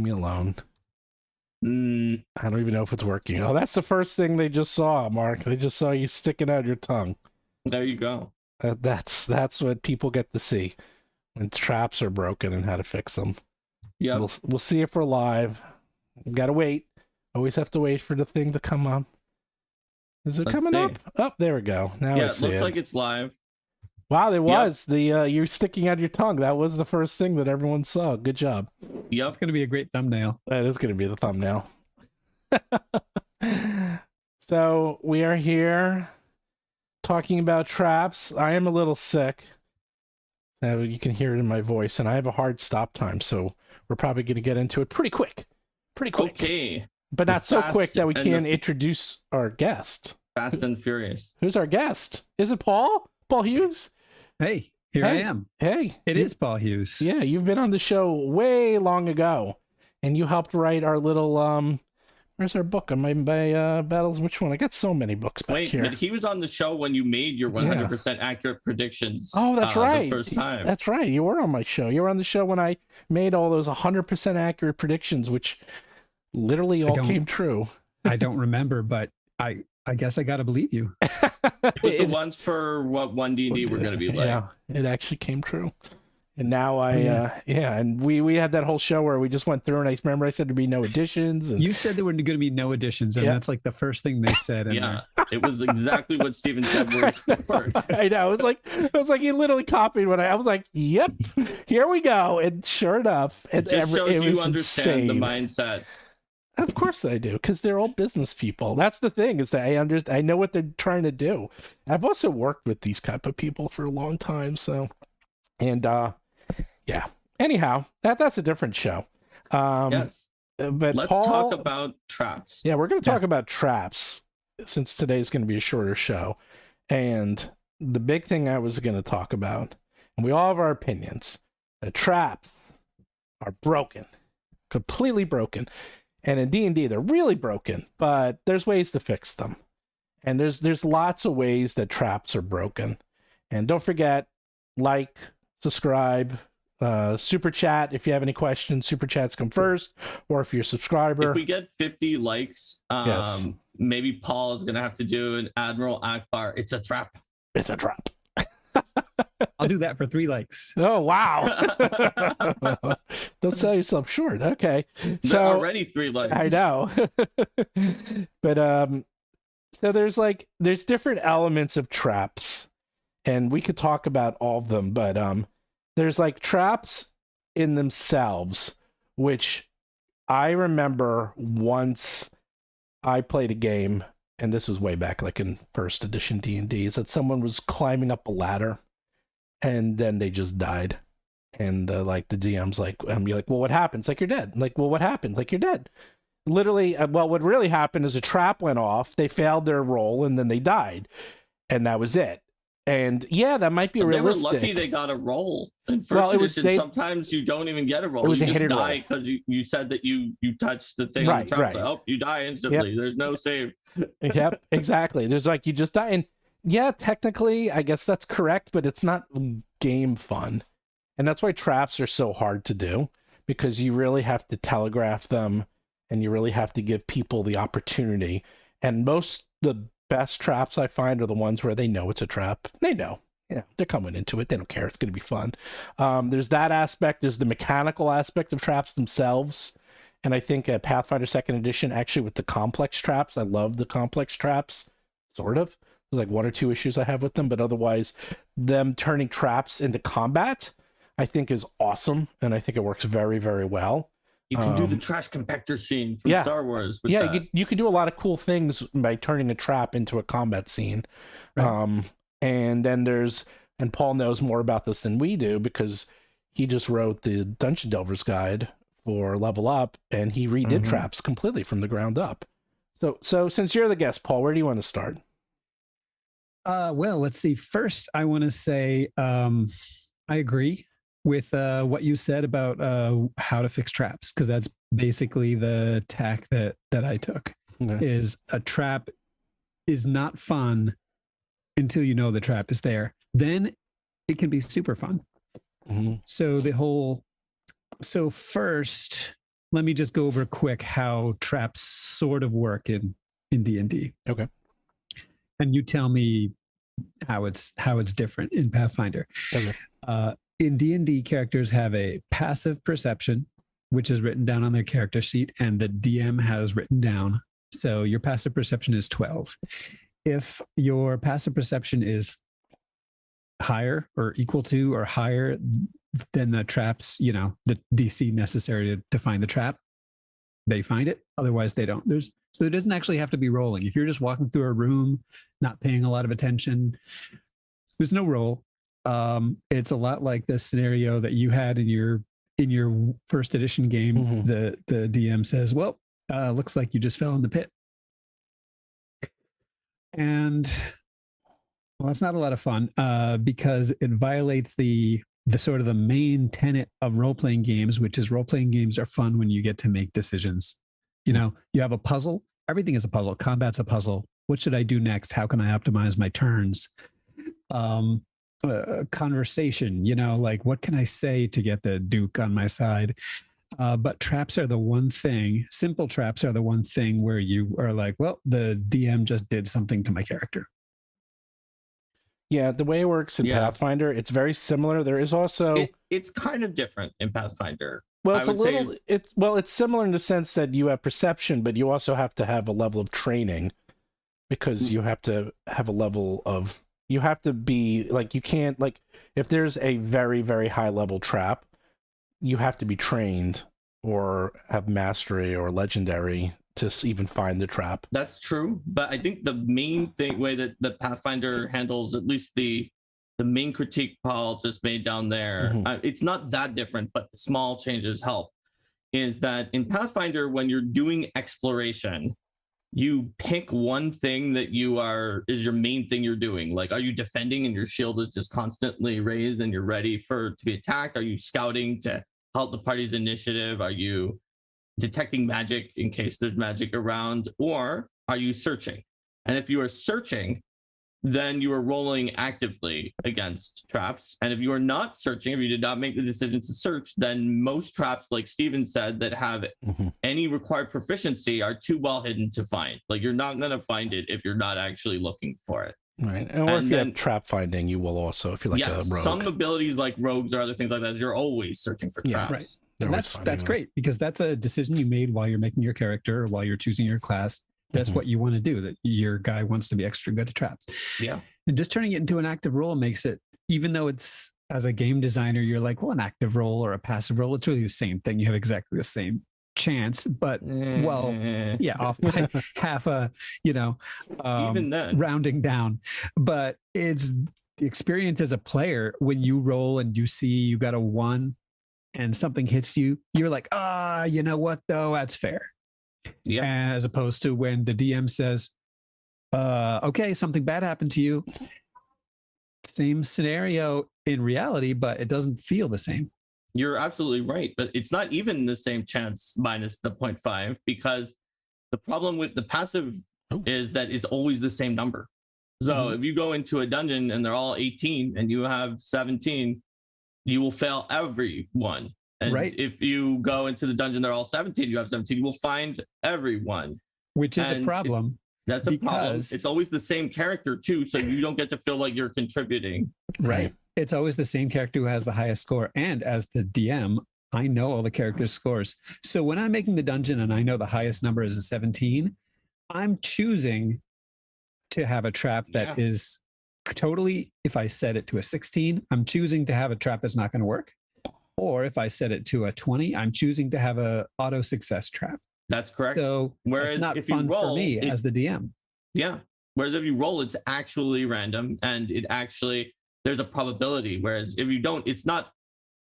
me alone. Mm, I don't even know if it's working. Oh, that's the first thing they just saw, Mark. They just saw you sticking out your tongue. there you go. That's what people get to see when traps are broken and how to fix them. Yep. We'll see if we're live. Gotta wait. Always have to wait for the thing to come up. Is it Let's coming see. up? Oh, there we go. Now I Yeah, it see looks it. like it's live. Wow, it was the you're sticking out your tongue. That was the first thing that everyone saw. Good job. Yep. That's going to be a great thumbnail. That is going to be the thumbnail. So we are here talking about traps. I am a little sick. You can hear it in my voice, and I have a hard stop time, so we're probably going to get into it pretty quick. Okay. But not so Fast quick that we and can't the- introduce our guest. Fast and Furious. Who's our guest? Is it Paul? Paul Hughes? Hey, here I Hey. am. Hey. It is Paul Hughes. Yeah, you've been on the show way long ago, and you helped write our little where's our book? Am I by Battles? Which one? I got so many books back Wait, here. but he was on the show when you made your 100% accurate predictions. Oh, that's right. The first time. That's right. You were on my show. You were on the show when I made all those 100% accurate predictions, which literally all came true. I don't remember, but I guess I got to believe you. It was the ones for what oneD&D were going to be like. Yeah, it actually came true. And now and we had that whole show where we just went through, and I remember I said there'd be no additions. And... You said there were going to be no additions, and that's like the first thing they said. Yeah, it was exactly what Steven said. I know. It was like he literally copied what I was like. Yep, here we go. And sure enough, it just shows it you was understand insane. the mindset. Of course I do, because they're all business people. That's the thing, is that I know what they're trying to do. I've also worked with these type of people for a long time, so yeah. Anyhow, that's a different show. Yes. But let's Paul, talk about traps. Yeah, we're going to talk about traps, since today's going to be a shorter show. And the big thing I was going to talk about, and we all have our opinions, the traps are broken, completely broken. And in D&D, they're really broken, but there's ways to fix them. And there's lots of ways that traps are broken. And don't forget, like, subscribe, super chat if you have any questions. Super chats come first, or if you're a subscriber. If we get 50 likes, Yes. maybe Paul is going to have to do an Admiral Akbar. It's a trap. It's a trap. I'll do that for 3 likes. Oh, wow. Don't sell yourself short. Okay. There are already 3 likes. I know. But so there's different elements of traps, and we could talk about all of them, but there's like traps in themselves, which I remember once I played a game, and this was way back like in first edition D&D, is that someone was climbing up a ladder and then they just died. And like the DM's like, you're like, well, what happened? It's like, you're dead. Like, well, what happened? Like, you're dead. Literally, well, what really happened is a trap went off, they failed their roll, and then they died. And that was it. And yeah, that might be realistic. They were lucky they got a roll. In first edition, sometimes you don't even get a roll. It was you a just hit and die because you said that you touched the thing. Right, on the trap. right. Oh, you die instantly. Yep. There's no save. Yep, exactly. There's like, you just die. And yeah, technically, I guess that's correct, but it's not game fun. And that's why traps are so hard to do, because you really have to telegraph them, and you really have to give people the opportunity. And the best traps I find are the ones where they know it's a trap. They know. Yeah, they're coming into it. They don't care. It's going to be fun. There's that aspect. There's the mechanical aspect of traps themselves. And I think at Pathfinder 2nd Edition, actually with the complex traps, I love the complex traps, sort of. There's like 1 or 2 issues I have with them, but otherwise, them turning traps into combat, I think is awesome. And I think it works very, very well. You can do the trash compactor scene from Star Wars. With that. You can do a lot of cool things by turning a trap into a combat scene. Right. And then and Paul knows more about this than we do, because he just wrote the Dungeon Delver's Guide for Level Up, and he redid traps completely from the ground up. So since you're the guest, Paul, where do you want to start? Well, let's see. First, I want to say I agree with what you said about how to fix traps, because that's basically the tack that I took. Okay. Is a trap is not fun until you know the trap is there. Then it can be super fun. Mm-hmm. So first, let me just go over quick how traps sort of work in D&D. Okay. And you tell me how it's different in Pathfinder. Okay. In D&D, characters have a passive perception, which is written down on their character sheet, and the DM has written down. So your passive perception is 12. If your passive perception is higher or equal to or higher than the traps, the DC necessary to find the trap, they find it. Otherwise, they don't. So it doesn't actually have to be rolling. If you're just walking through a room, not paying a lot of attention, there's no roll. It's a lot like the scenario that you had in your first edition game. Mm-hmm. The DM says, "Well, looks like you just fell in the pit," and well, it's not a lot of fun because it violates the sort of the main tenet of role-playing games, which is role-playing games are fun when you get to make decisions. You have a puzzle. Everything is a puzzle. Combat's a puzzle. What should I do next? How can I optimize my turns? Conversation, like what can I say to get the Duke on my side? But traps are the one thing, simple traps are the one thing where you are like, well, the DM just did something to my character. Yeah, the way it works in Pathfinder, it's very similar. There is also it's kind of different in Pathfinder. Well, it's similar in the sense that you have perception, but you also have to have a level of training because you have to have a level of you have to be like you can't like if there's a very, very high level trap, you have to be trained or have mastery or legendary to even find the trap. That's true, but I think the main way that the Pathfinder handles at least the main critique Paul just made down there, it's not that different, but the small changes help, is that in Pathfinder, when you're doing exploration, you pick one thing that is your main thing you're doing. Like, are you defending and your shield is just constantly raised and you're ready to be attacked? Are you scouting to help the party's initiative? Are you detecting magic in case there's magic around? Or are you searching? And if you are searching, then you are rolling actively against traps. And if you are not searching, if you did not make the decision to search, then most traps, like Steven said, that have any required proficiency are too well hidden to find. Like, you're not going to find it if you're not actually looking for it. Right. Or if you have trap finding, you will also, if you're like a rogue. Some abilities like rogues or other things like that, you're always searching for traps. Right. And that's great because that's a decision you made while you're making your character or while you're choosing your class. That's what you want to do, that your guy wants to be extra good at traps. Yeah. And just turning it into an active role makes it, even though it's, as a game designer, you're like, well, an active role or a passive role, it's really the same thing. You have exactly the same chance, but off by half even then, rounding down. But it's the experience as a player when you roll and you see you got a 1 and something hits you, you're like, you know what though? That's fair. Yeah. As opposed to when the DM says, okay, something bad happened to you. Same scenario in reality, but it doesn't feel the same. You're absolutely right. But it's not even the same chance minus the 0.5, because the problem with the passive is that it's always the same number. So if you go into a dungeon and they're all 18 and you have 17, you will fail every one. And if you go into the dungeon, they're all 17, you have 17, you will find everyone. Which is a problem. That's a problem. It's always the same character too, so you don't get to feel like you're contributing. Right. It's always the same character who has the highest score. And as the DM, I know all the characters' scores. So when I'm making the dungeon and I know the highest number is a 17, I'm choosing to have a trap that is totally, if I set it to a 16, I'm choosing to have a trap that's not going to work. Or if I set it to a 20, I'm choosing to have a auto success trap. That's correct. So it's not fun for me as the DM. Yeah. Whereas if you roll, it's actually random and there's a probability. Whereas if you don't, it's not,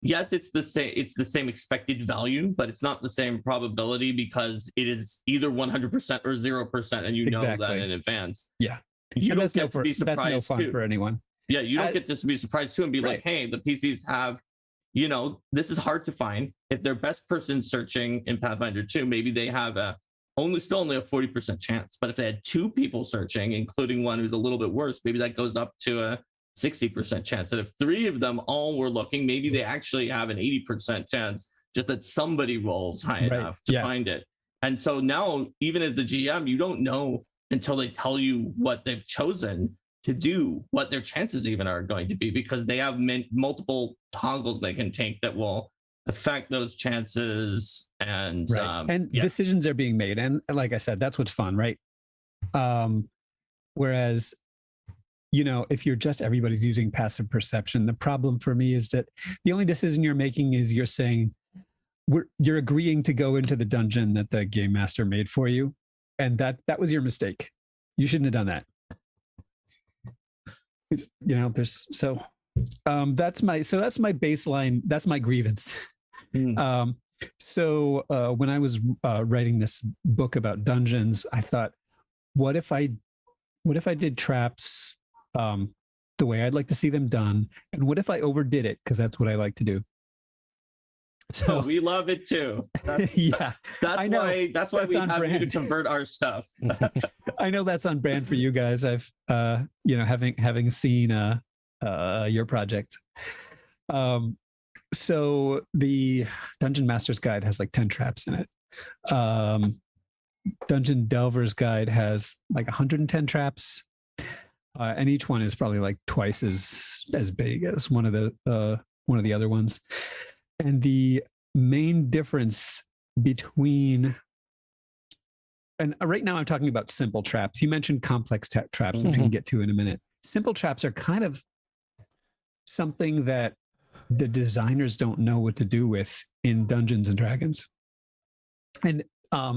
yes, it's the same expected value, but it's not the same probability because it is either 100% or 0%. And you know that in advance. Yeah. You don't get to be surprised. That's no fun for anyone. Yeah. You don't get to be surprised too and be like, hey, the PCs have, this is hard to find. If they're best person searching in Pathfinder 2, maybe they have only a 40% chance. But if they had 2 people searching, including one who's a little bit worse, maybe that goes up to a 60% chance. And if 3 of them all were looking, maybe they actually have an 80% chance just that somebody rolls high enough to find it. And so now, even as the GM, you don't know until they tell you what they've chosen to do, what their chances even are going to be, because they have multiple toggles they can take that will affect those chances. And decisions are being made. And like I said, that's what's fun, right? Whereas, you know, if you're just everybody's using passive perception, the problem for me is that the only decision you're making is you're saying you're agreeing to go into the dungeon that the game master made for you, and that was your mistake. You shouldn't have done that. You know, that's my baseline. That's my grievance. So when I was writing this book about dungeons, I thought, what if I did traps the way I'd like to see them done, and what if I overdid it, because that's what I like to do. So we love it too. That's why we have you to convert our stuff. I know that's on brand for you guys. I've having seen your project. So the Dungeon Master's Guide has like 10 traps in it. Dungeon Delver's Guide has like 110 traps, and each one is probably like twice as big as one of the other ones. And the main difference between, and right now I'm talking about simple traps. You mentioned complex traps, which we can get to in a minute. Simple traps are kind of something that the designers don't know what to do with in Dungeons and Dragons, and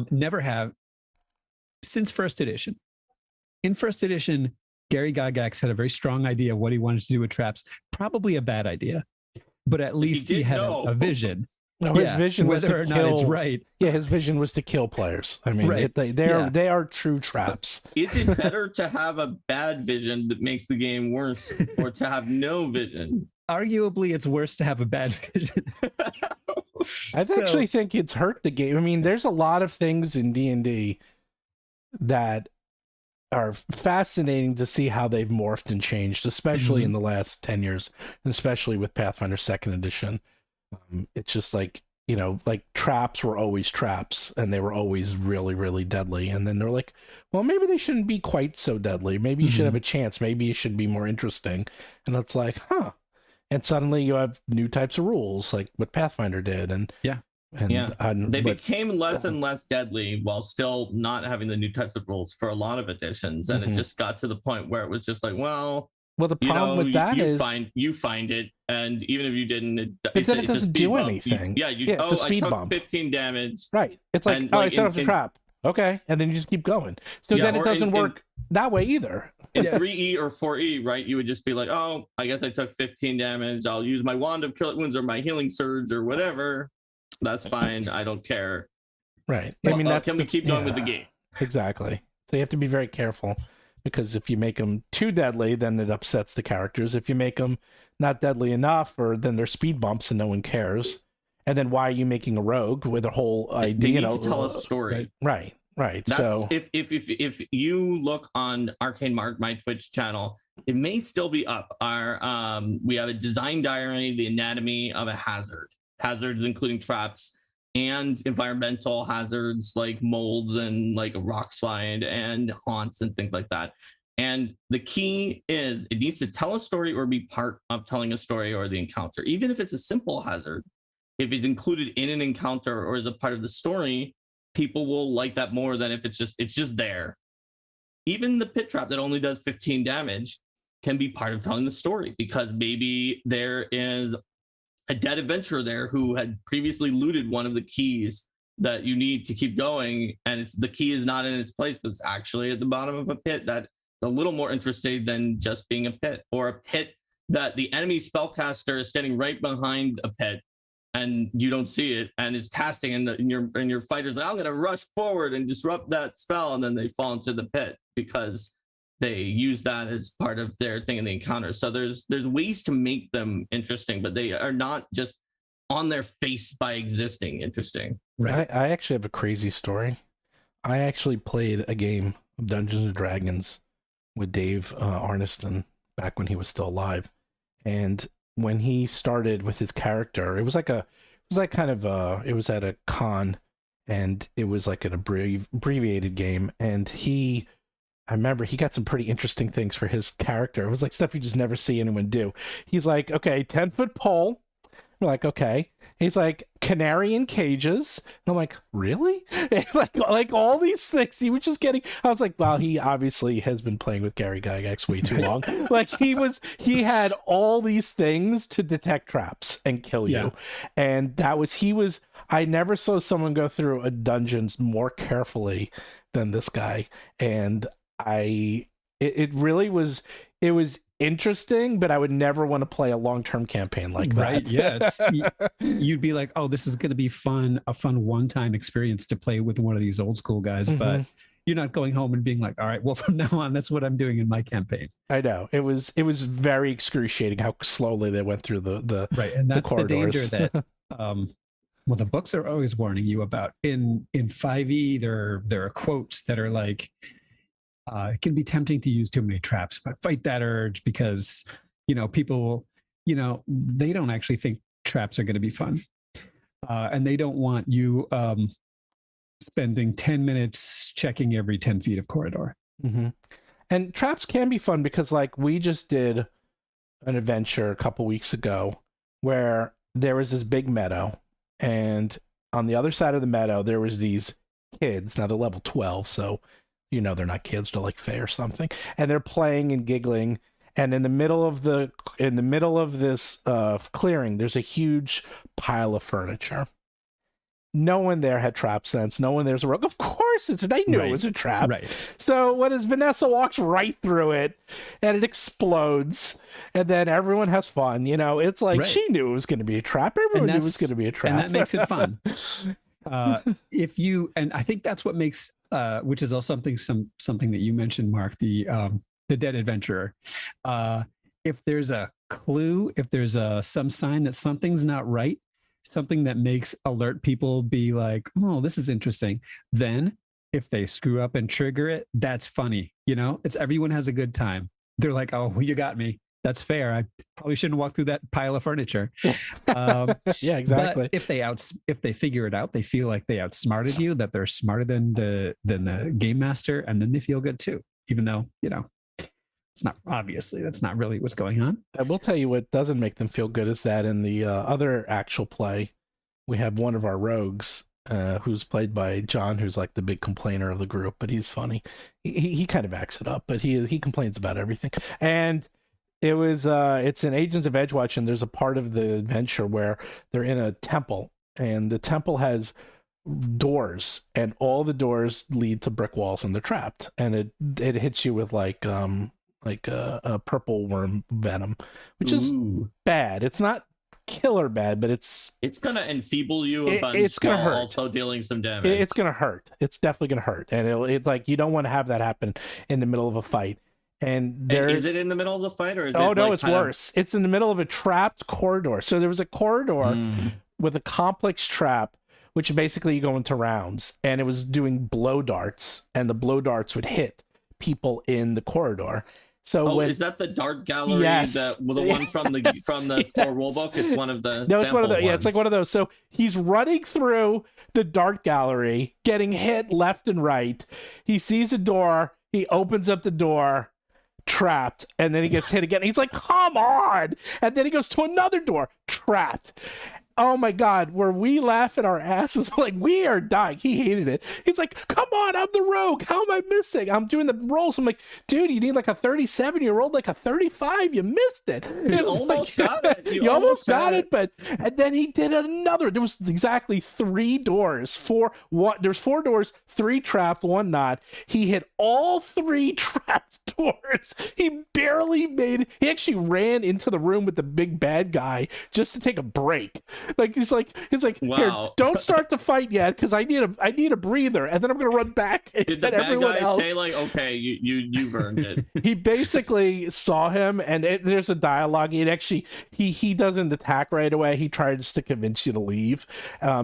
never have since first edition. In first edition, Gary Gygax had a very strong idea of what he wanted to do with traps. Probably a bad idea, but at least he had a vision. No, his vision was whether or not it's right. Yeah, his vision was to kill players. I mean, they are true traps. Is it better to have a bad vision that makes the game worse, or to have no vision? Arguably, it's worse to have a bad vision. I actually think it's hurt the game. I mean, there's a lot of things in D&D that are fascinating to see how they've morphed and changed, especially in the last 10 years, and especially with Pathfinder 2nd edition. It's just like, you know, like traps were always traps, and they were always really, really deadly. And then they're like, well, maybe they shouldn't be quite so deadly. Maybe you should have a chance. Maybe it should be more interesting. And it's like, huh. And suddenly you have new types of rules, like what Pathfinder did. They became less and less deadly while still not having the new types of rules for a lot of editions. And it just got to the point where it was just like, well, the problem with that is you find it, and even if you didn't, it doesn't do anything. It's a speed I took bump. 15 damage. Right. It's like, I set up a trap. Okay, and then you just keep going. So then it doesn't work that way either. In 3E or 4E, right, you would just be like, oh, I guess I took 15 damage. I'll use my Wand of Kill Wounds or my Healing Surge or whatever. That's fine. I don't care. Right. Well, I mean, can we keep going with the game? Exactly. So you have to be very careful, because if you make them too deadly, then it upsets the characters. If you make them not deadly enough, or then they're speed bumps and no one cares. And then why are you making a rogue with a whole idea? They need to tell a story. Right. That's, so if you look on Arcane Mark, my Twitch channel, it may still be up. We have a design diary, the anatomy of a hazard. Hazards including traps and environmental hazards like molds and like a rock slide and haunts and things like that. And the key is it needs to tell a story or be part of telling a story or the encounter. Even if it's a simple hazard, if it's included in an encounter or is a part of the story, people will like that more than if it's just there. Even the pit trap that only does 15 damage can be part of telling the story, because maybe there is a dead adventurer there who had previously looted one of the keys that you need to keep going, and the key is not in its place, but it's actually at the bottom of a pit. That's a little more interesting than just being a pit, or a pit that the enemy spellcaster is standing right behind a pit and you don't see it, and is casting, and your fighter's like, I'm going to rush forward and disrupt that spell, and then they fall into the pit because they use that as part of their thing in the encounter. So there's ways to make them interesting, but they are not just on their face by existing interesting. Right. I actually have a crazy story. I actually played a game of Dungeons and Dragons with Dave Arneston back when he was still alive. And when he started with his character, it was like a was like kind of it was at a con, and it was like an abbreviated game, and I remember he got some pretty interesting things for his character. It was like stuff you just never see anyone do. He's like, okay, 10-foot pole. We're like, okay. He's like, canary in cages. And I'm like, really? And like all these things. He was just getting. I was like, wow, he obviously has been playing with Gary Gygax way too long. Like he had all these things to detect traps and kill you. And I never saw someone go through a dungeons more carefully than this guy. And it really was. It was interesting, but I would never want to play a long-term campaign like that. Right? Yeah, you'd be like, oh, this is going to be a fun one-time experience to play with one of these old school guys, but you're not going home and being like, all right, well, from now on, that's what I'm doing in my campaign. I know it was very excruciating how slowly they went through the right, and that's the danger that well, the books are always warning you about. In 5e, there are quotes that are like, it can be tempting to use too many traps, but fight that urge, because people they don't actually think traps are going to be fun, and they don't want you spending 10 minutes checking every 10 feet of corridor. And traps can be fun because, like, we just did an adventure a couple weeks ago where there was this big meadow, and on the other side of the meadow there was these kids. Now they're level 12, so they're not kids, they're like Faye or something, and they're playing and giggling. And in the middle of this clearing, there's a huge pile of furniture. No one there had trap sense. No one there's a rogue. Of course, I knew it was a trap. Right. So what is Vanessa walks right through it, and it explodes, and then everyone has fun. It's like she knew it was going to be a trap. Everyone knew it was going to be a trap, and that makes it fun. And I think that's what makes, which is also something that you mentioned, Mark, the dead adventurer. If there's a clue, if there's some sign that something's not right, something that makes alert people be like, oh, this is interesting, then if they screw up and trigger it, that's funny. It's everyone has a good time. They're like, oh, well, you got me. That's fair. I probably shouldn't walk through that pile of furniture. Yeah, exactly. But if they figure it out, they feel like they outsmarted you, that they're smarter than the game master, and then they feel good too, even though it's not, obviously that's not really what's going on. I will tell you what doesn't make them feel good is that in the other actual play, we have one of our rogues who's played by John, who's like the big complainer of the group, but he's funny. He kind of acts it up, but he complains about everything. And it's in Agents of Edgewatch, and there's a part of the adventure where they're in a temple, and the temple has doors, and all the doors lead to brick walls, and they're trapped, and it hits you with like a purple worm venom, which is bad. It's not killer bad, but it's gonna enfeeble you a bunch. It's gonna hurt. Also dealing some damage. It's gonna hurt. It's definitely gonna hurt, and it like you don't want to have that happen in the middle of a fight. And is it in the middle of the fight, or is no, it's worse. It's in the middle of a trapped corridor. So there was a corridor with a complex trap, which basically you go into rounds, and it was doing blow darts, and the blow darts would hit people in the corridor. So is that the dart gallery? Yes. The one from the core rulebook? It's one of the no, it's one of the ones. Yeah, it's like one of those. So he's running through the dart gallery, getting hit left and right. He sees a door. He opens up the door. Trapped, and then he gets hit again. He's like, come on, and then he goes to another door, trapped. Oh my god, were we laughing our asses like we are dying? He hated it. He's like, come on, I'm the rogue, how am I missing? I'm doing the rolls. I'm like, dude, you need like a 37, you rolled like a 35, you missed it. You almost got it. You almost got it, but and then he did another. There was exactly 3 doors. There's 4 doors, 3 trapped, 1 not. He hit all 3 trapped doors. He actually ran into the room with the big bad guy just to take a break. He's like, wow. Here, don't start the fight yet, because I need a breather, and then I'm gonna run back. And did the bad guy say like, okay, you've earned it? He basically saw him, and there's a dialogue. He doesn't attack right away. He tries to convince you to leave,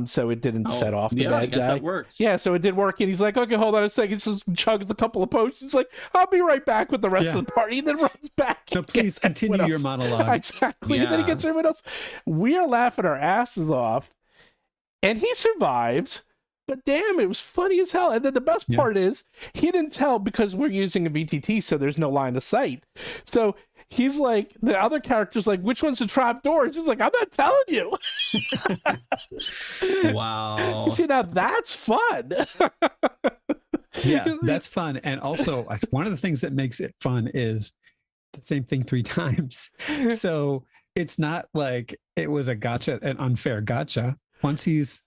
so it didn't set off the bad I guess guy. That works. Yeah, so it did work, and he's like, okay, hold on a second. Just chugs a couple of potions. He's like, I'll be right back with the rest of the party, and then runs back. No, please continue your monologue. Exactly. Yeah. And then he gets everyone else. We are laughing our asses off, And he survived, but damn, it was funny as hell. And then the best Yeah. part is he didn't tell because we're using a VTT, so there's no line of sight. So he's like, the other character's like, which one's the trap door? He's like, I'm not telling you. Wow. See, now that's fun. Yeah, that's fun. And also, one of the things that makes it fun is it's the same thing 3 times. So it's not like it was a gotcha, an unfair gotcha. Once he's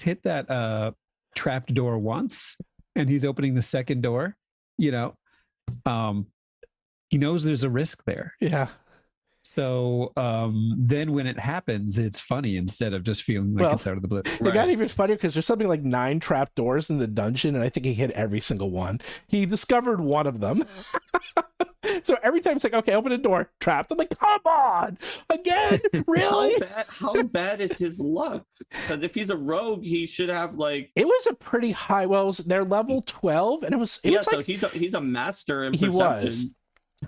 hit that trapped door once, and he's opening the second door, you know, he knows there's a risk there. Yeah. So then when it happens, it's funny instead of just feeling like it's out of the blue. It got even funnier because there's something like 9 trap doors in the dungeon, and I think he hit every single one. He discovered one of them. So every time it's like, okay, open the door, trapped. I'm like, come on, again, really? How bad is his luck? Because if he's a rogue, he should have like. It was a pretty high. Well, they're level 12, and it was So like, he's a master in he perception. was.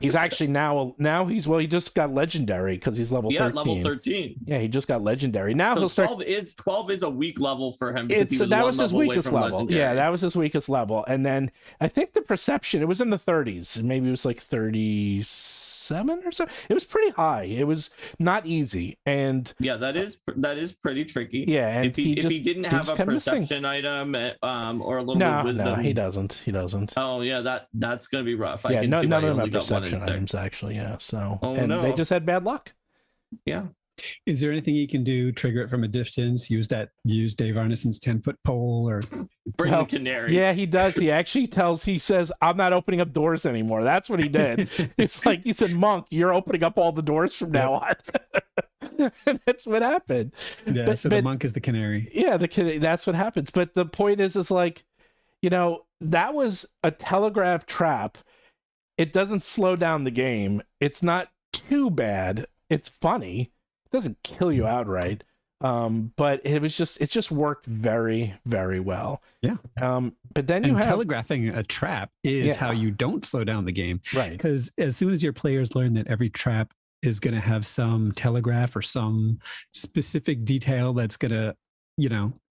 He's actually now he just got legendary because he's level 13. Level 13. Yeah, he just got legendary. Now So he'll start. 12 is a weak level for him because That was his weakest level. Yeah, that was his weakest level. And then I think the perception, it was in the 30s. Maybe it was like 37 or so. It was pretty high. It was not easy. And yeah, that is pretty tricky. Yeah, and if he didn't have a perception item or a little bit of wisdom. No, he doesn't. Oh yeah, that's gonna be rough. Yeah, I can none see why of he them only have got 1 perception in 6. items actually. Yeah, so no. they just had bad luck. Yeah. Is there anything you can do? Trigger it from a distance? Use Dave Arneson's 10-foot pole, or bring the canary? Yeah, he does. He says, "I'm not opening up doors anymore." That's what he did. It's like he said, "Monk, you're opening up all the doors from now on." And that's what happened. Yeah, but the monk is the canary. Yeah, that's what happens. But the point is like, that was a telegraph trap. It doesn't slow down the game. It's not too bad. It's funny. It doesn't kill you outright. But it just worked very, very well. Yeah. But then telegraphing a trap is how you don't slow down the game. Right. Because as soon as your players learn that every trap is going to have some telegraph or some specific detail that's going to,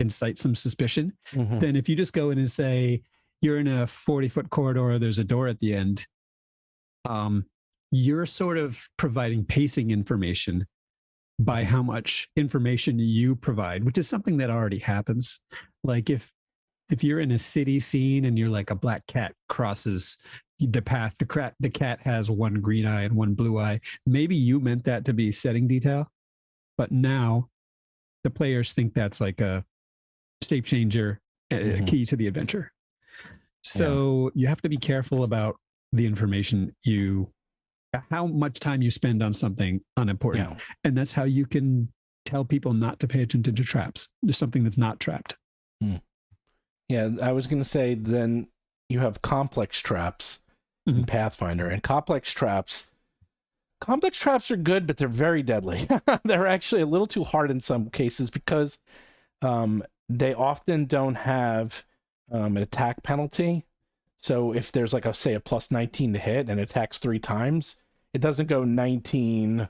incite some suspicion, then if you just go in and say, you're in a 40-foot corridor, there's a door at the end, you're sort of providing pacing information by how much information you provide, which is something that already happens. Like if you're in a city scene and you're like, a black cat crosses the path, the cat has 1 green eye and 1 blue eye. Maybe you meant that to be setting detail, but now the players think that's like a shape changer, a key to the adventure. So you have to be careful about the information how much time you spend on something unimportant. Yeah. And that's how you can tell people not to pay attention to traps. There's something that's not trapped. Yeah, I was going to say then you have complex traps in Pathfinder. And complex traps are good, but they're very deadly. They're actually a little too hard in some cases because they often don't have an attack penalty. So if there's like say a plus 19 to hit and it attacks 3 times, it doesn't go 19,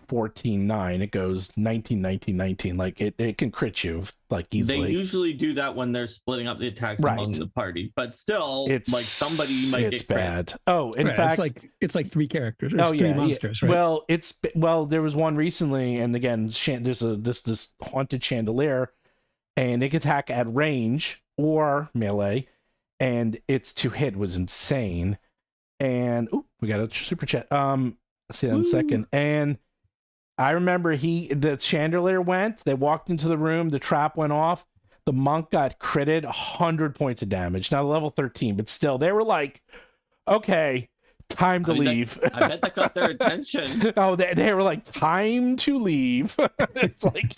14, 9. It goes 19, 19, 19. Like it can crit you like easily. They usually do that when they're splitting up the attacks among the party, but still, it's like somebody might get bad. crit. Oh, in fact, it's like 3 characters. Or 3 monsters, right? Well, there was one recently, and again, there's this haunted chandelier, and it can attack at range or melee. And its to hit was insane. And we got a super chat. Let's see that in a second. And I remember the chandelier they walked into the room, the trap went off, the monk got critted 100 points of damage. Now level 13, but still they were like, okay, time to leave. I bet that got their attention. Oh, they were like, time to leave. It's like,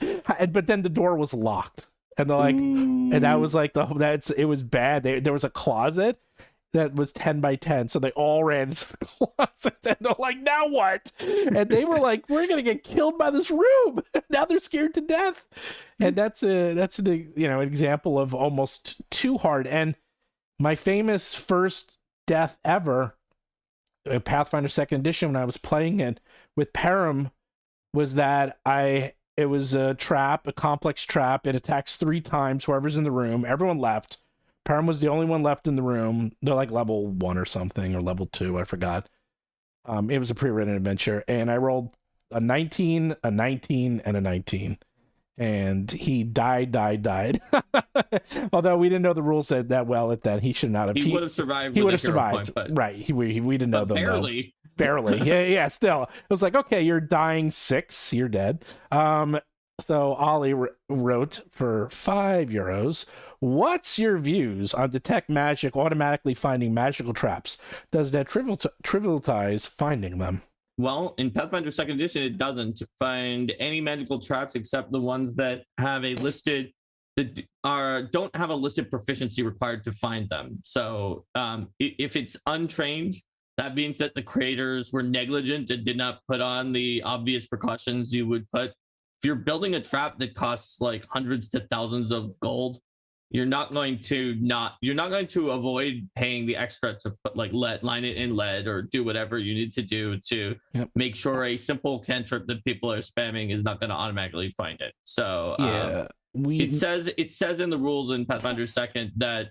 but then the door was locked. And they're like, and that was like it was bad. There was a closet that was 10 by 10, so they all ran into the closet. And they're like, now what? And they were like, we're gonna get killed by this room. Now they're scared to death. And that's an example of almost too hard. And my famous first death ever, Pathfinder Second Edition, when I was playing it with Param, was that I It was a trap, a complex trap. It attacks 3 times. Whoever's in the room, everyone left. Perm was the only one left in the room. They're like level 1 or something, or level 2. I forgot. It was a pre-written adventure, and I rolled a 19, a 19, and a 19. And he died. Although we didn't know the rules that well at that. He should not have. He would have survived. He would have survived. Point, right. We didn't know them. Barely. Though. Barely. Yeah. Still, it was like, okay, you're dying 6. You're dead. So Ollie wrote for €5. What's your views on detect magic automatically finding magical traps? Does that trivialize finding them? Well, in Pathfinder 2nd Edition, it doesn't find any magical traps except the ones that have a listed don't have a listed proficiency required to find them. So if it's untrained, that means that the creators were negligent and did not put on the obvious precautions you would put. If you're building a trap that costs like hundreds to thousands of gold, you're not going to avoid paying the extra to put like line it in lead or do whatever you need to do to make sure a simple cantrip that people are spamming is not going to automatically find it. So it says in the rules in Pathfinder 2nd that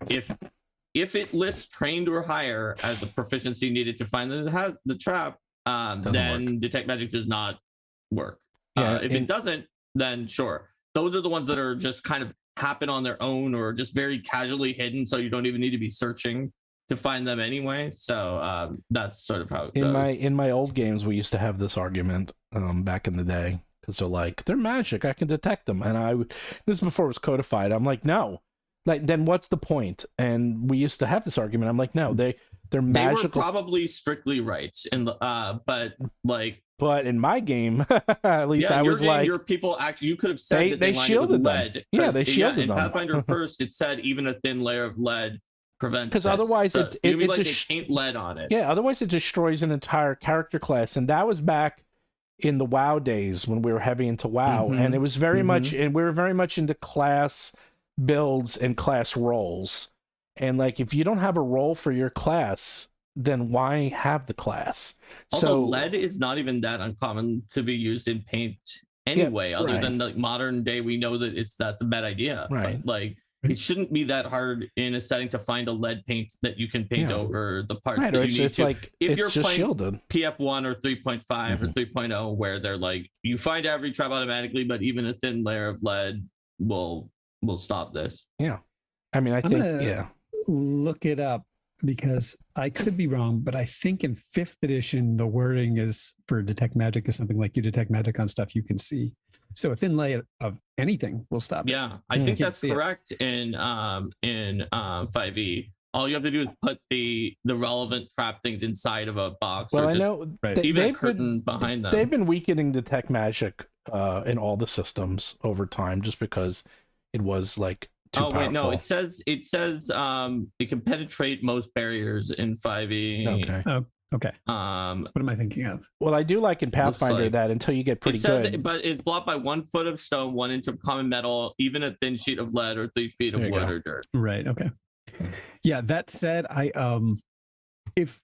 if it lists trained or higher as a proficiency needed to find the trap, then detect magic does not work. If it doesn't, then sure. Those are the ones that are just kind of happen on their own or just very casually hidden, so you don't even need to be searching to find them anyway. So that's sort of how it goes. In my old games, we used to have this argument back in the day, because they're like, they're magic, I can detect them, and this is before it was codified. I'm like, no, like then what's the point? And we used to have this argument. I'm like, no, they're magical. They were probably strictly right, But in my game, at least I was like, your people actually, you could have said that they shielded lead. Yeah, they shielded them. In Pathfinder first, it said even a thin layer of lead prevents. Because otherwise, it they paint lead on it. Yeah, otherwise it destroys an entire character class, and that was back in the WoW days when we were heavy into WoW, and it was very much, and we were very much into class builds and class roles, and like if you don't have a role for your class, then why have the class? Also, lead is not even that uncommon to be used in paint anyway, other than like modern day, we know that that's a bad idea. Right. But, like it shouldn't be that hard in a setting to find a lead paint that you can paint over the parts that you need to. Like, if you're playing shielded. PF1 or 3.5 or 3.0, where they're like, you find every trap automatically, but even a thin layer of lead will stop this. Yeah. I mean, I think, look it up, because I could be wrong, but I think in 5th edition, the wording is for detect magic is something like you detect magic on stuff you can see. So a thin layer of anything will stop. Yeah, I think that's correct in 5e. All you have to do is put the relevant trap things inside of a box. Well, I know even a curtain behind them. They've been weakening detect magic in all the systems over time, just because it was like too powerful. Wait, no, it says it can penetrate most barriers in 5e. Okay. Oh, okay. What am I thinking of? Well, I do like in Pathfinder that until you get pretty good. But it's blocked by 1 foot of stone, 1 inch of common metal, even a thin sheet of lead, or 3 feet of wood or dirt. Right. Okay. Yeah. That said, if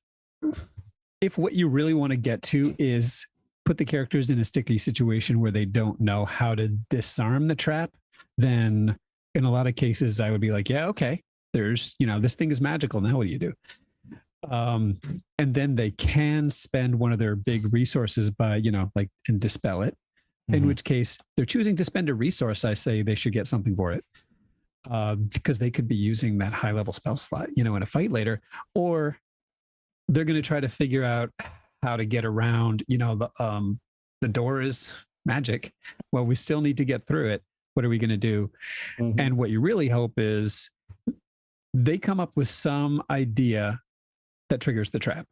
what you really want to get to is put the characters in a sticky situation where they don't know how to disarm the trap, then in a lot of cases I would be like, yeah, okay, there's, this thing is magical. Now what do you do? And then they can spend one of their big resources by, and dispel it, in which case they're choosing to spend a resource. I say they should get something for it, because they could be using that high level spell slot, in a fight later, or they're going to try to figure out how to get around, the door is magic. Well, we still need to get through it. What are we going to do? And what you really hope is they come up with some idea that triggers the trap.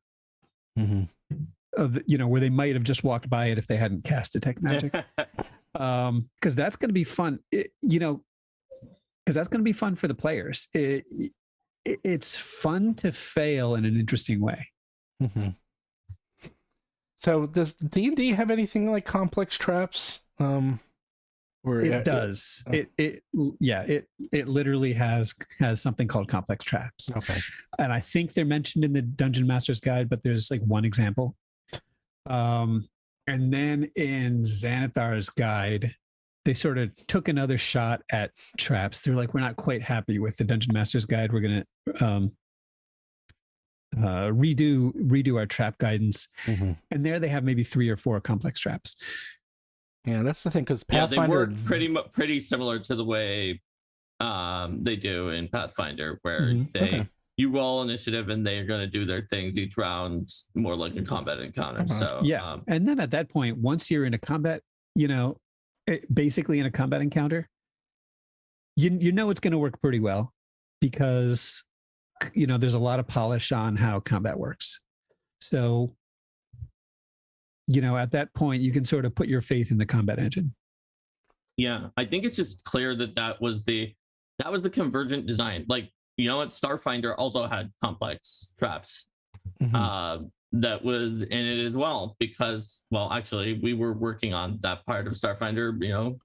Where they might have just walked by it if they hadn't cast detect magic. Because that's going to be fun. Because that's going to be fun for the players. It's fun to fail in an interesting way. So does D&D have anything like complex traps? It does. It literally has something called complex traps. Okay. And I think they're mentioned in the Dungeon Master's Guide, but there's like one example. And then in Xanathar's Guide, they sort of took another shot at traps. They're like, we're not quite happy with the Dungeon Master's Guide. We're going to redo our trap guidance. And there they have maybe 3 or 4 complex traps. Yeah, that's the thing, because Pathfinder, Pathfinder they work pretty similar to the way they do in Pathfinder, where you roll initiative and they're going to do their things each round, more like a combat encounter. So and then at that point, once you're in a combat, basically in a combat encounter, you know it's going to work pretty well, because there's a lot of polish on how combat works. So at that point, you can sort of put your faith in the combat engine. Yeah, I think it's just clear that was the convergent design. Like, Starfinder also had complex traps that was in it as well, because, well, actually, we were working on that part of Starfinder,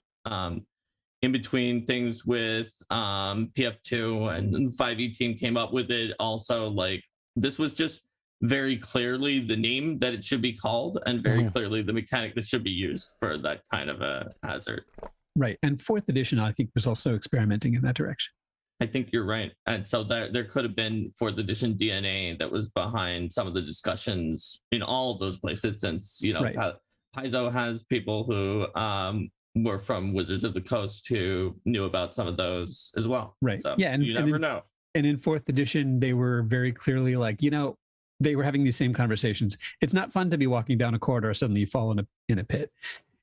in between things with PF2, and the 5e team came up with it also. Like, this was just very clearly the name that it should be called, and very clearly the mechanic that should be used for that kind of a hazard. Right. And 4th edition, I think, was also experimenting in that direction. I think you're right. And so there could have been 4th edition DNA that was behind some of the discussions in all of those places, since, Paizo has people who were from Wizards of the Coast who knew about some of those as well. Right. So yeah. And you never know. And in 4th edition, they were very clearly like, they were having these same conversations. It's not fun to be walking down a corridor or suddenly you fall in a pit.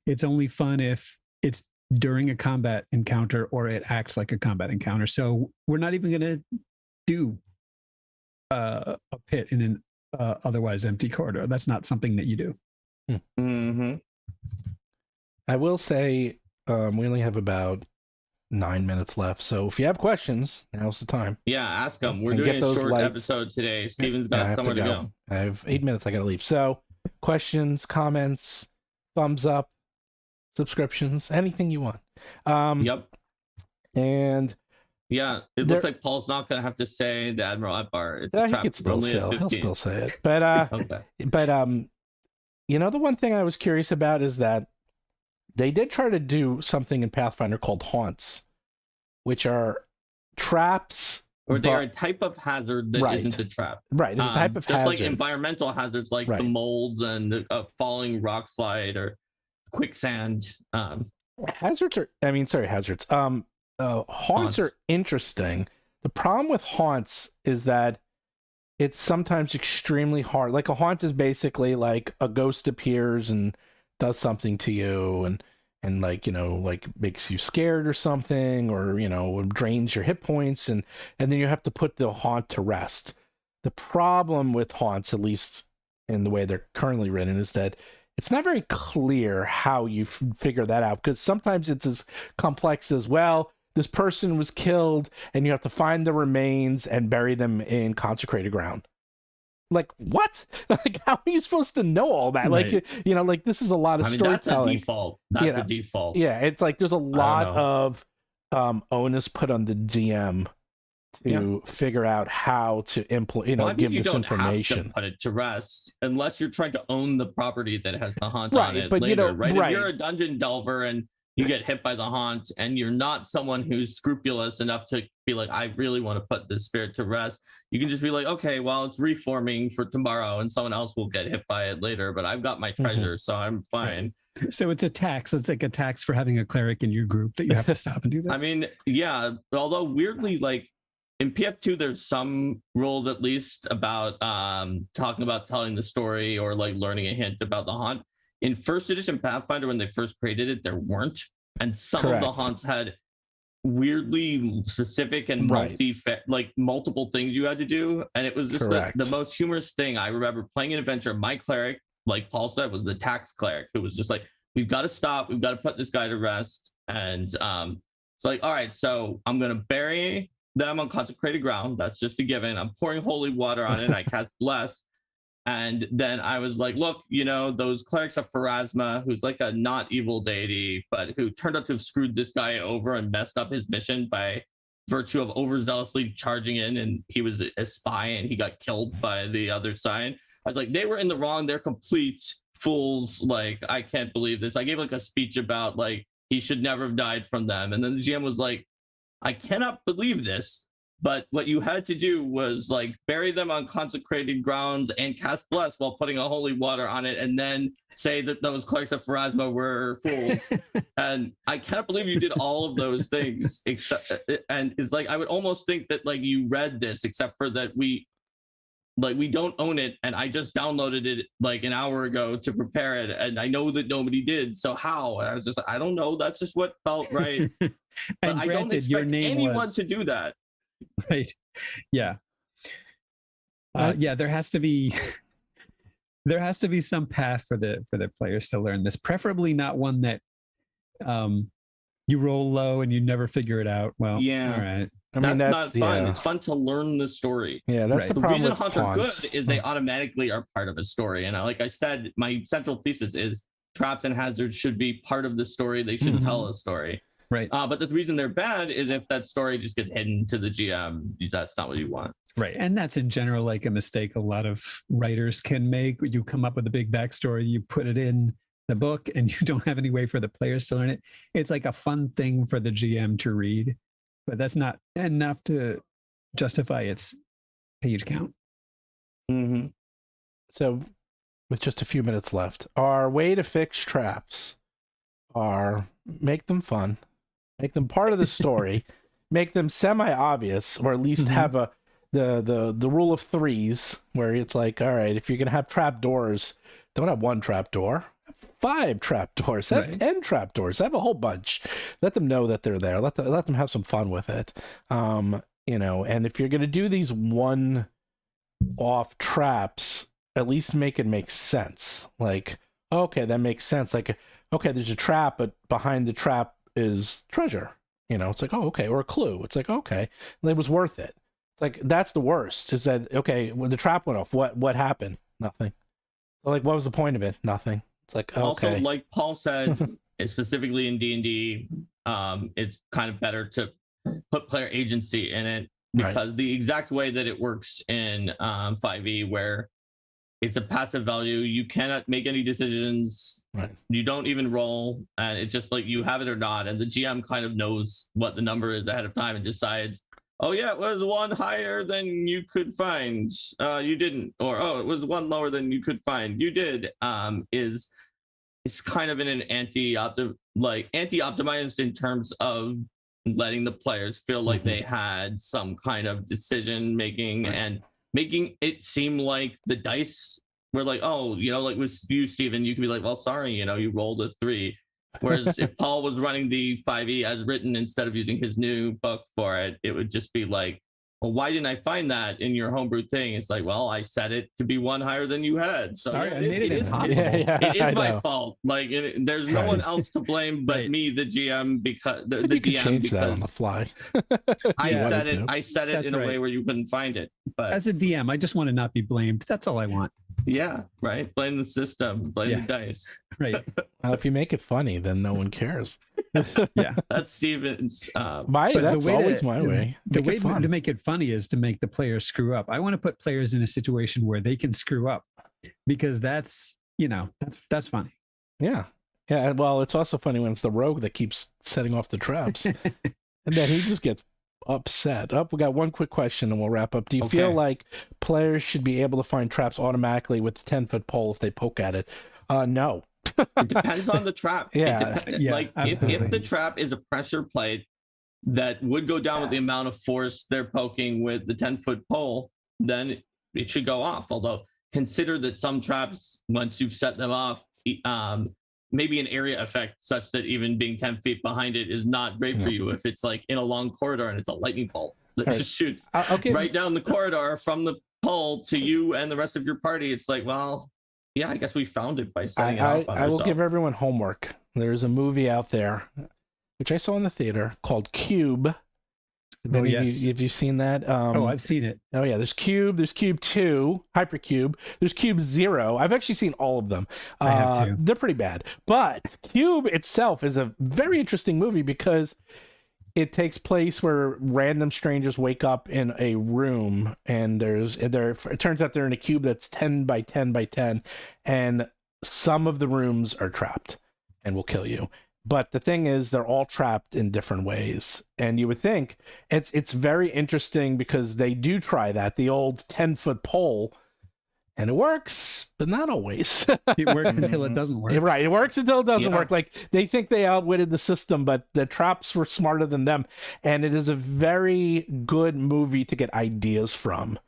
It's only fun if it's during a combat encounter or it acts like a combat encounter. So we're not even going to do a pit in an otherwise empty corridor. That's not something that you do. I will say we only have about 9 minutes left, so if you have questions, now's the time. Yeah, ask them. We're doing a short episode today. Steven's got somewhere to go. I have 8 minutes. I gotta leave. So questions, comments, thumbs up, subscriptions, anything you want. Yep. And yeah, it looks like Paul's not gonna have to say the Admiral Akbar. It's he'll still say it. But but the one thing I was curious about is that they did try to do something in Pathfinder called haunts, which are traps. Or they are a type of hazard that isn't a trap. Right, it's a type of hazard. Just like environmental hazards, like the molds and a falling rock slide or quicksand. Haunts are interesting. The problem with haunts is that it's sometimes extremely hard. Like, a haunt is basically like a ghost appears and does something to you and makes you scared or something, or drains your hit points, and then you have to put the haunt to rest. The problem with haunts, at least in the way they're currently written, is that it's not very clear how you figure that out, because sometimes it's as complex as, well, this person was killed and you have to find the remains and bury them in consecrated ground. Like, what? Like, how are you supposed to know all that? Right. Like, this is a lot of storytelling. That's a default. That's a default. Yeah, it's like there's a lot of onus put on the GM to figure out how to give this information. Have to put it to rest unless you're trying to own the property that has the haunt right, on it but later, right? If you're a dungeon delver and you get hit by the haunt and you're not someone who's scrupulous enough to be like, I really want to put this spirit to rest, you can just be like, okay, well, it's reforming for tomorrow and someone else will get hit by it later, but I've got my treasure, so I'm fine. So it's a tax. It's like a tax for having a cleric in your group that you have to stop and do this. I mean, yeah, although weirdly, like in PF2, there's some rules at least about talking about telling the story or like learning a hint about the haunt. In 1st edition Pathfinder, when they first created it, there weren't. And some of the haunts had weirdly specific and multiple things you had to do. And it was just the most humorous thing. I remember playing an adventure. My cleric, like Paul said, was the tax cleric, who was just like, we've got to stop. We've got to put this guy to rest. And it's like, all right, so I'm going to bury them on consecrated ground. That's just a given. I'm pouring holy water on it. I cast bless. And then I was like, look, those clerics of Pharasma, who's like a not evil deity, but who turned out to have screwed this guy over and messed up his mission by virtue of overzealously charging in, and he was a spy and he got killed by the other side. I was like, they were in the wrong. They're complete fools. Like, I can't believe this. I gave like a speech about like he should never have died from them. And then the GM was like, I cannot believe this, but what you had to do was like bury them on consecrated grounds and cast bless while putting a holy water on it, and then say that those clerics of Pharasma were fools. And I cannot believe you did all of those things, except, and it's like I would almost think that like you read this, except for that we don't own it, and I just downloaded it like an hour ago to prepare it, and I know that nobody did. So how? And I was just like, I don't know. That's just what felt right. But I don't expect anyone to do that. Right. Yeah. Yeah. There has to be some path for the players to learn this. Preferably not one that you roll low and you never figure it out. Well, yeah. All right. I mean, that's not fun. Yeah. It's fun to learn the story. Yeah, that's the problem. The reason hunts are good is they automatically are part of a story. And like I said, my central thesis is traps and hazards should be part of the story. They should tell a story. Right. But the reason they're bad is if that story just gets hidden to the GM, that's not what you want. Right. And that's in general like a mistake a lot of writers can make. You come up with a big backstory, you put it in the book, and you don't have any way for the players to learn it. It's like a fun thing for the GM to read, but that's not enough to justify its page count. Mm-hmm. So with just a few minutes left, our way to fix traps are make them fun. Make them part of the story, make them semi-obvious, or at least have the rule of threes, where it's like, all right, if you're gonna have trap doors, don't have one trap door, have 5 trap doors, have 10 trap doors, have a whole bunch. Let them know that they're there. Let them have some fun with it. And if you're gonna do these one-off traps, at least make it make sense. Like, okay, that makes sense. Like, okay, there's a trap, but behind the trap is treasure. It's like, oh, okay, or a clue. It's like, okay, it was worth it. Like, that's the worst, is that, okay, when the trap went off, what happened? Nothing. So, like, what was the point of it? Nothing. It's like, okay. Also, like Paul said, specifically in D&D, it's kind of better to put player agency in it, because the exact way that it works in 5e, where it's a passive value, you cannot make any decisions. You don't even roll, and it's just like you have it or not, and the GM kind of knows what the number is ahead of time and decides, oh yeah, it was 1 higher than you could find, you didn't, or oh, it was 1 lower than you could find, you did. Is kind of in an anti-optimized in terms of letting the players feel like they had some kind of decision making, and making it seem like the dice were like, oh, like with you, Steven, you could be like, well, sorry, you rolled a 3. Whereas if Paul was running the 5e as written instead of using his new book for it, it would just be like, well, why didn't I find that in your homebrew thing? It's like, well, I set it to be 1 higher than you had. So sorry, I made it impossible. It is my fault. Like, there's no one else to blame but me, the GM, because the DM, because that on the fly. I set it in a way where you couldn't find it. But as a DM, I just want to not be blamed. That's all I want. Yeah, right. Blame the system. Blame the dice. Right. Well, if you make it funny, then no one cares. Yeah, that's Steven's. That's always my way. The way to make it funny is to make the players screw up. I want to put players in a situation where they can screw up, because that's funny. Yeah. Yeah. Well, it's also funny when it's the rogue that keeps setting off the traps, and then he just gets upset. We got one quick question and we'll wrap up. Do you feel like players should be able to find traps automatically with the 10-foot pole if they poke at it? No. It depends on the trap. Like if the trap is a pressure plate that would go down with the amount of force they're poking with the 10-foot pole, then it should go off. Although consider that some traps, once you've set them off, maybe an area effect such that even being 10 feet behind it is not great for you. If it's like in a long corridor and it's a lightning bolt that just shoots right down the corridor from the pole to you and the rest of your party, it's like, well, yeah, I guess we found it by setting it off on I will give everyone homework. There's a movie out there, which I saw in the theater, called Cube. Have you seen that? I've seen it. Oh yeah, there's Cube 2, Hypercube, there's Cube 0. I've actually seen all of them. I have too. They're pretty bad. But Cube itself is a very interesting movie because it takes place where random strangers wake up in a room, and it turns out they're in a cube that's 10 by 10 by 10, and some of the rooms are trapped and will kill you. But the thing is, they're all trapped in different ways. And you would think it's very interesting because they do try that, the old 10-foot pole, and it works, but not always. It works until it doesn't work. Right. It works until it doesn't work. Like, they think they outwitted the system, but the traps were smarter than them. And it is a very good movie to get ideas from,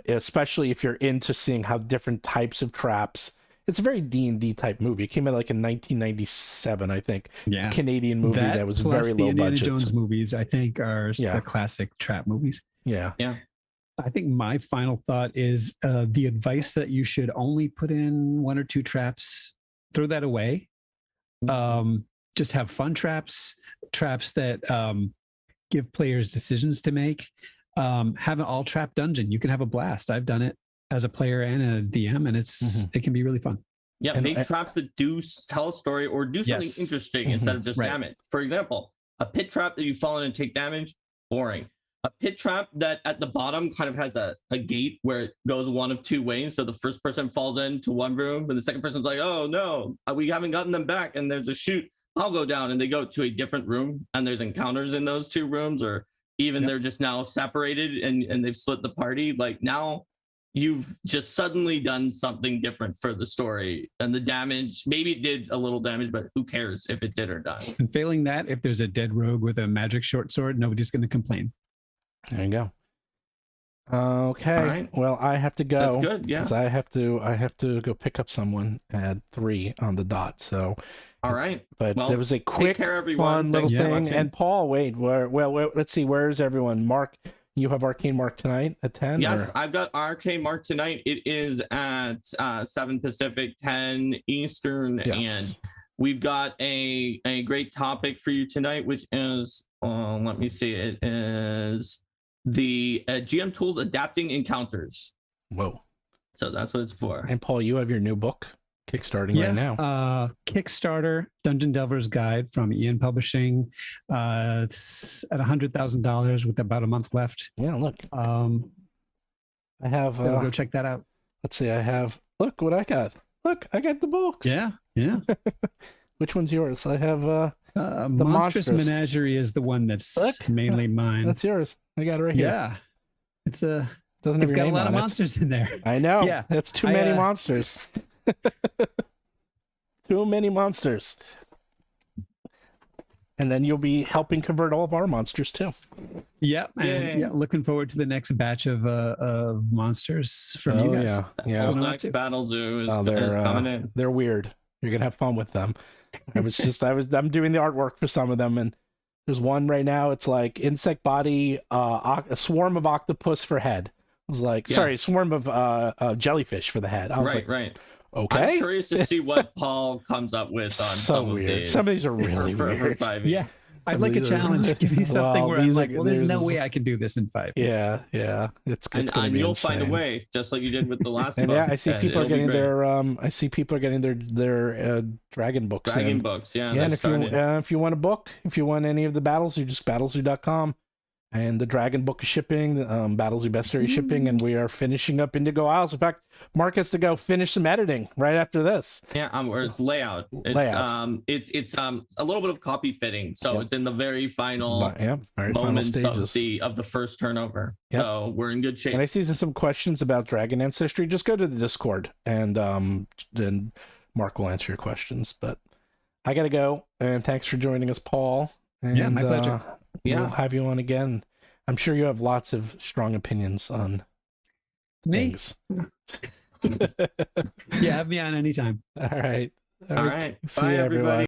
especially if you're into seeing how different types of traps. It's a very D&D type movie. It came out like in 1997, I think. Yeah. Canadian movie that was very low the Indiana budget. Jones movies, I think, are the classic trap movies. Yeah. Yeah. I think my final thought is the advice that you should only put in 1 or 2 traps, throw that away. Just have fun traps that give players decisions to make. Have an all trap dungeon. You can have a blast. I've done it as a player and a DM, and it can be really fun. Yeah, And make traps that do tell a story or do something interesting instead of just damage. For example, a pit trap that you fall in and take damage, boring. A pit trap that at the bottom kind of has a gate where it goes one of 2 ways. So the first person falls into one room, and the second person's like, oh no, we haven't gotten them back, and there's a chute. I'll go down, and they go to a different room, and there's encounters in those 2 rooms, or even they're just now separated and they've split the party. Like, now you've just suddenly done something different for the story, and the damage, maybe it did a little damage, but who cares if it did or not? And failing that, if there's a dead rogue with a magic short sword, nobody's going to complain. There you go. Okay. All right. Well, I have to go. That's good. Yeah. 'Cause I have to go pick up someone at 3 on the dot. So. All right. But well, there was a quick, care, everyone. fun little Thanks thing. And Paul, wait, let's see. Where's everyone? Mark, you have Arcane Mark tonight at 10? Yes, or? I've got Arcane Mark tonight. It is at 7 Pacific, 10 Eastern, and we've got a great topic for you tonight, which is, let me see, it is the GM tools adapting encounters. Whoa. So that's what it's for. And Paul, you have your new book kickstarting right now. Kickstarter, Dungeon Delver's Guide from Ian Publishing. It's at $100,000 with about a month left. Yeah, look. I have. So go check that out. Let's see. I have. Look what I got. Look, I got the books. Yeah. Which one's yours? I have the Monstrous Menagerie is the one that's mainly mine. That's yours. I got it right here. Yeah, it's got a name lot of on it. monsters in there. I know. Yeah, that's too many monsters. Too many monsters. And then you'll be helping convert all of our monsters too. Yep. And looking forward to the next batch of monsters from you guys. Yeah. So next Battle Zoo is coming in. They're weird. You're gonna have fun with them. I'm doing the artwork for some of them, and there's one right now. It's like insect body, a swarm of octopus for head. I was like, sorry, swarm of jellyfish for the head. I was right. Okay. I'm curious to see what Paul comes up with on some of these. Some of these are really weird. Yeah. I'd like a challenge. Give me something where I'm like, there's no way I can do this in 5. Yeah. It's and you'll insane. Find a way, just like you did with the last and book. Yeah, I see people are getting their dragon books. Dragon books, yeah. And if you want a book, if you want any of the battles, you just battlezoo.com. And the Dragon Book is shipping, Battlezoo Bestiary shipping, and we are finishing up Indigo Isles. In fact, Mark has to go finish some editing right after this. Yeah, where it's layout. It's a little bit of copy fitting, so it's in the very final moments of the first turnover. Yep. So we're in good shape. And I see some questions about dragon ancestry. Just go to the Discord, and then Mark will answer your questions. But I gotta go, and thanks for joining us, Paul. And, my pleasure. We'll have you on again. I'm sure you have lots of strong opinions on things. Yeah, have me on anytime. All right. All right. See Bye, you, everybody.